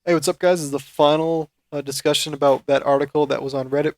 Hey, what's up, guys? This is the final discussion about that article that was on Reddit.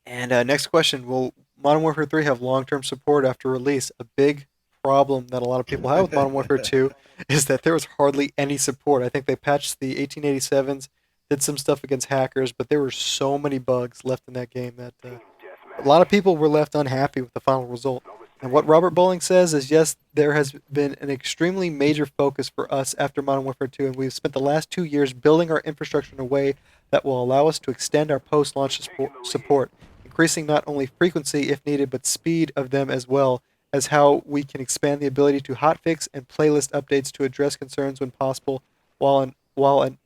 And next question: will Modern Warfare 3 have long-term support after release? A big problem that a lot of people have with Modern Warfare 2 is that there was hardly any support. I think they patched the 1887s, did some stuff against hackers, but there were so many bugs left in that game that a lot of people were left unhappy with the final result. And what Robert Bowling says is yes, there has been an extremely major focus for us after Modern Warfare 2, and we've spent the last 2 years building our infrastructure in a way that will allow us to extend our post launch support, increasing not only frequency if needed, but speed of them as well as how we can expand the ability to hotfix and playlist updates to address concerns when possible while an, while an,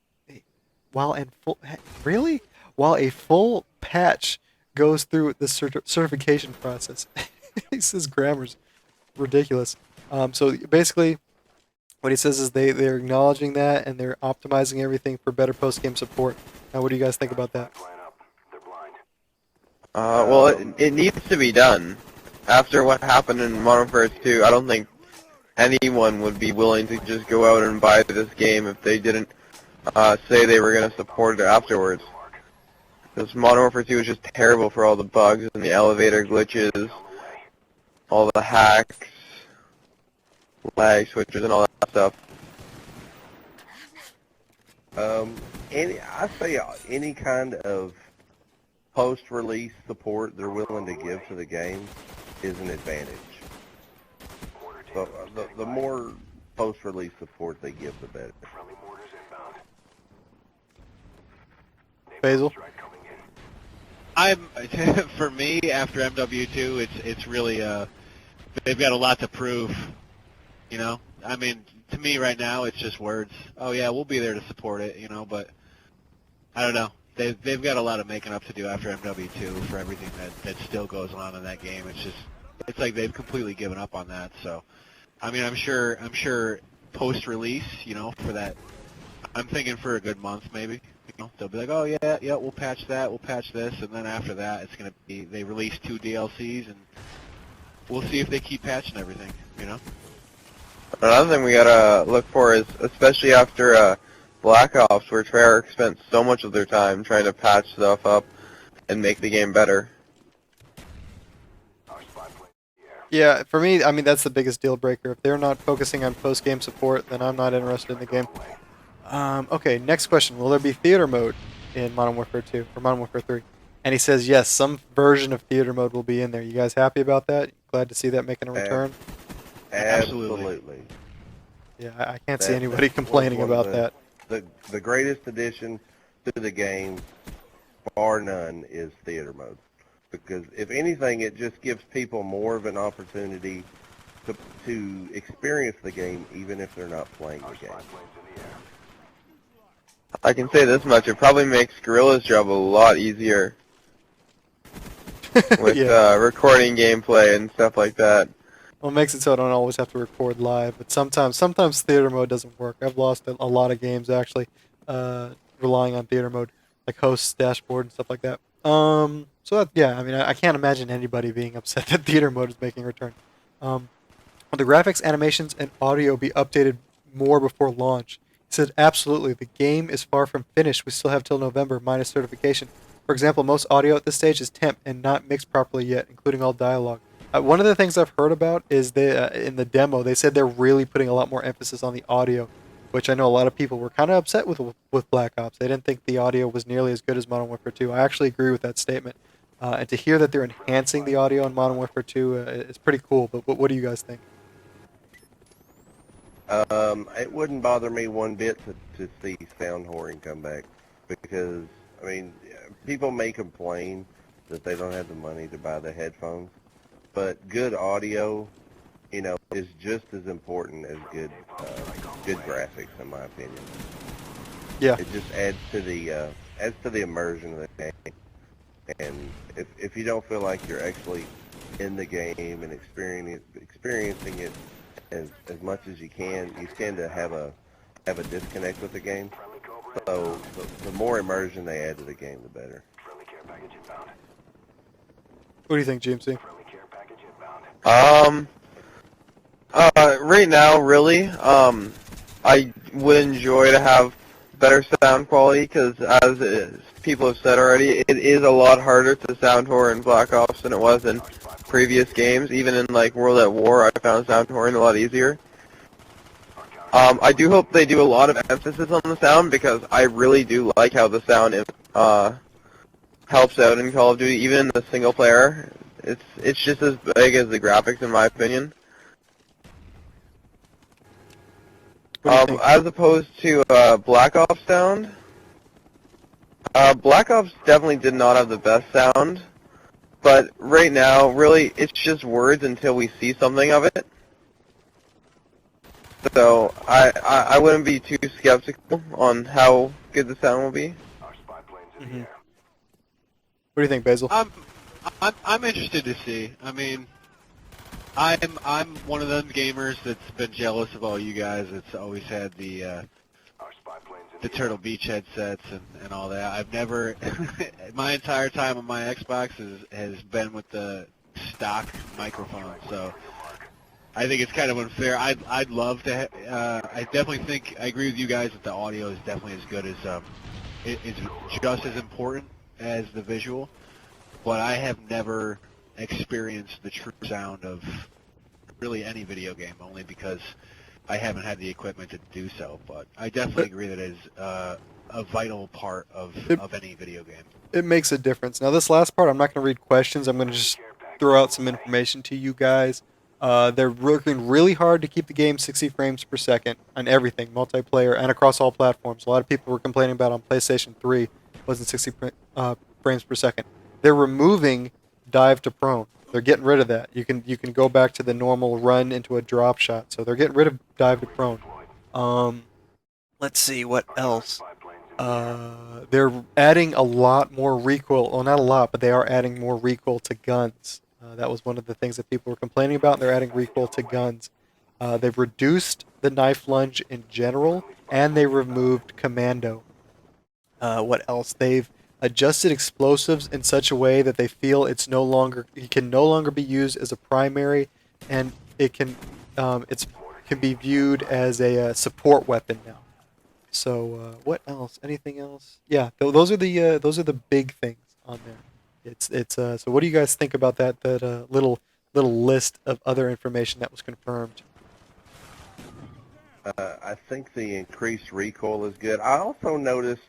while and full really while a full patch goes through the certification process. He says grammar's ridiculous. So basically, what he says is they're acknowledging that and they're optimizing everything for better post game support. Now, what do you guys think about that? Well, it needs to be done. After what happened in Modern Warfare 2, I don't think anyone would be willing to just go out and buy this game if they didn't say they were going to support it afterwards. Because Modern Warfare 2 was just terrible for all the bugs and the elevator glitches, all the hacks, lag switches, and all that stuff. I say any kind of post-release support they're willing to give to the game is an advantage. So the more post-release support they give, the better. Basil? I'm for me after MW2, it's really they've got a lot to prove. You know, I mean, to me right now it's just words. Oh yeah, we'll be there to support it. You know, but I don't know. They've got a lot of making up to do after MW2 for everything that still goes on in that game. It's like they've completely given up on that. So, I mean, I'm sure post release, you know, for that, I'm thinking for a good month maybe. You know, they'll be like, oh yeah, we'll patch that, we'll patch this, and then after that, it's gonna be they release 2 DLCs, and we'll see if they keep patching everything. You know. Another thing we gotta look for is, especially after Black Ops, where Treyarch spent so much of their time trying to patch stuff up and make the game better. Yeah, for me, I mean, that's the biggest deal breaker. If they're not focusing on post game support, then I'm not interested in the game. Okay, next question. Will there be theater mode in Modern Warfare 2 or Modern Warfare 3? And he says yes, some version of theater mode will be in there. You guys happy about that? Glad to see that making a return? Absolutely. Yeah, I can't see anybody complaining about that. The greatest addition to the game, bar none, is theater mode. Because if anything, it just gives people more of an opportunity to experience the game, even if they're not playing the game. I can say this much, it probably makes Gorilla's job a lot easier with Yeah. recording gameplay and stuff like that. Well, it makes it so I don't always have to record live, but sometimes theater mode doesn't work. I've lost a lot of games actually, relying on theater mode, like hosts, dashboard, and stuff like that. Yeah, I mean, I can't imagine anybody being upset that theater mode is making a return. Will the graphics, animations, and audio be updated more before launch? He said, absolutely. The game is far from finished. We still have till November minus certification. For example, most audio at this stage is temp and not mixed properly yet, including all dialogue. One of the things I've heard about is in the demo they said they're really putting a lot more emphasis on the audio, which I know a lot of people were kind of upset with Black Ops. They didn't think the audio was nearly as good as Modern Warfare 2. I actually agree with that statement. And to hear that they're enhancing the audio in Modern Warfare 2 is pretty cool. But what do you guys think? It wouldn't bother me one bit to see sound whoring come back, because, I mean, people may complain that they don't have the money to buy the headphones, but good audio, you know, is just as important as good graphics, in my opinion. Yeah. It just adds to the immersion of the game. And if you don't feel like you're actually in the game and experiencing it as much as you tend to have a disconnect with the game. So the more immersion they add to the game, the better. What do you think, GMC? Right now, really, I would enjoy to have better sound quality because, as people have said already, it is a lot harder to sound whore in Black Ops than it was in previous games. Even in like World at War, I found sound whoring a lot easier. I do hope they do a lot of emphasis on the sound because I really do like how the sound helps out in Call of Duty, even in the single player. It's just as big as the graphics, in my opinion. As opposed to Black Ops sound, Black Ops definitely did not have the best sound, but right now, really, it's just words until we see something of it. So I wouldn't be too skeptical on how good the sound will be. Mm-hmm. What do you think, Basil? I'm interested to see. I mean, I'm one of those gamers that's been jealous of all you guys. That's always had the Turtle Beach headsets and all that. I've never, my entire time on my Xbox has been with the stock microphone. So I think it's kind of unfair. I'd love to. I definitely think I agree with you guys that the audio is definitely as good as it's just as important as the visual. But I have never experienced the true sound of really any video game, only because I haven't had the equipment to do so. But I definitely agree that it is a vital part of any video game. It makes a difference. Now, this last part, I'm not going to read questions. I'm going to just throw out some information to you guys. They're working really hard to keep the game 60 frames per second on everything, multiplayer and across all platforms. A lot of people were complaining about on PlayStation 3 wasn't 60 frames per second. They're removing dive to prone. They're getting rid of that. You can go back to the normal run into a drop shot. So they're getting rid of dive to prone. Let's see what else. They're adding a lot more recoil. Well, not a lot, but they are adding more recoil to guns. That was one of the things that people were complaining about. They're adding recoil to guns. They've reduced the knife lunge in general, and they removed commando. What else? They've adjusted explosives in such a way that they feel it can no longer be used as a primary, and it can be viewed as a support weapon now. So what else? Anything else? Yeah, those are the big things on there. So what do you guys think about that little list of other information that was confirmed? I think the increased recoil is good. I also noticed,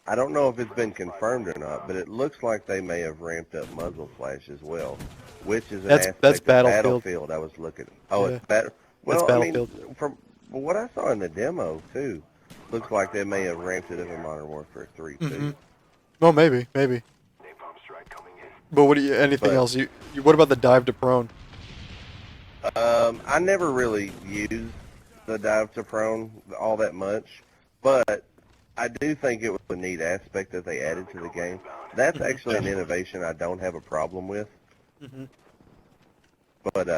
I don't know if it's been confirmed or not, but it looks like they may have ramped up muzzle flash as well, which is an aspect that's of Battlefield. I was looking. Oh, Yeah. it's better. Well, That's Battlefield. I mean, from what I saw in the demo too, looks like they may have ramped it up in Modern Warfare 3 too. Mm-hmm. Well, maybe. But what do you? Anything else? What about the dive to prone? I never really used the dive to prone all that much, but I do think it was a neat aspect that they added to the game. That's actually an innovation I don't have a problem with. Mm-hmm. But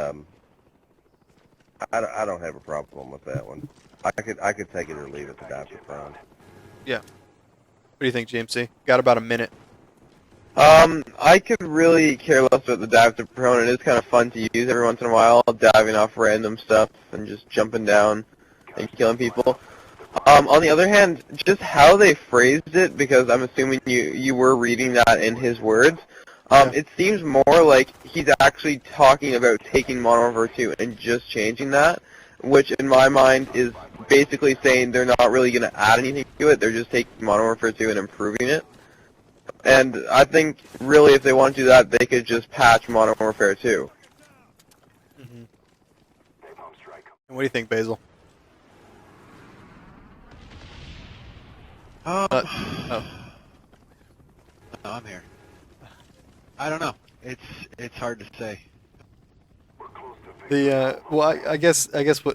I don't have a problem with that one. I could take it or leave it, the dive to prone. Yeah. What do you think, GMC? Got about a minute. I could really care less about the dive to prone. It is kind of fun to use every once in a while, diving off random stuff and just jumping down and killing people. On the other hand, just how they phrased it, because I'm assuming you were reading that in his words, it seems more like he's actually talking about taking Modern Warfare 2 and just changing that, which in my mind is basically saying they're not really going to add anything to it, they're just taking Modern Warfare 2 and improving it. And I think, really, if they want to do that, they could just patch Modern Warfare 2. Mm-hmm. And what do you think, Basil? No, I'm here. I don't know. It's hard to say. Well, I guess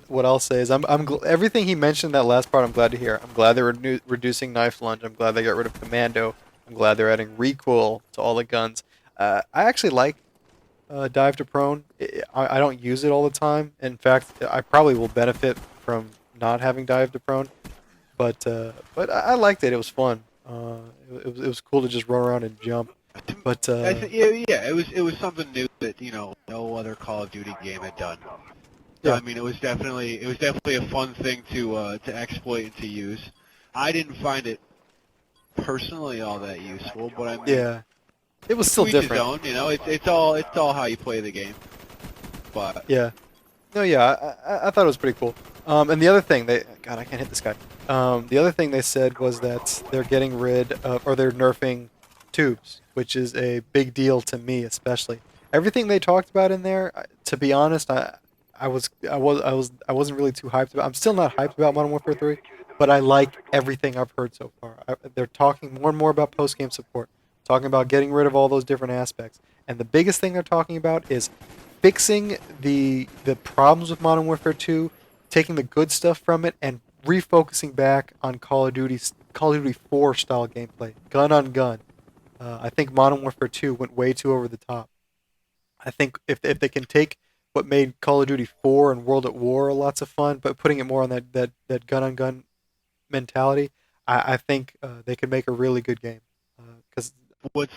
what I'll say is everything he mentioned that last part I'm glad to hear. I'm glad they're reducing knife lunge. I'm glad they got rid of commando. I'm glad they're adding recoil to all the guns. I actually like dive to prone. I don't use it all the time. In fact, I probably will benefit from not having dive to prone. But I liked it. It was fun. It was cool to just run around and jump. But it was something new that no other Call of Duty game had done. So, yeah. I mean, it was definitely a fun thing to exploit and to use. I didn't find it personally all that useful, but I mean, Yeah, it was still to each his different. own. You know, it's all how you play the game. But Yeah. No, yeah, I thought it was pretty cool. And the other thing God, I can't hit this guy. The other thing they said was that they're getting rid of, or they're nerfing tubes, which is a big deal to me, especially. Everything they talked about in there, to be honest, I wasn't really too hyped about. I'm still not hyped about Modern Warfare 3, but I like everything I've heard so far. They're talking more and more about post game support, talking about getting rid of all those different aspects, and the biggest thing they're talking about is fixing the problems with Modern Warfare 2, taking the good stuff from it, and refocusing back on Call of Duty 4 style gameplay, gun on gun. I think Modern Warfare 2 went way too over the top. I think if they can take what made Call of Duty 4 and World at War lots of fun, but putting it more on that gun on gun mentality, I think they could make a really good game. Because what's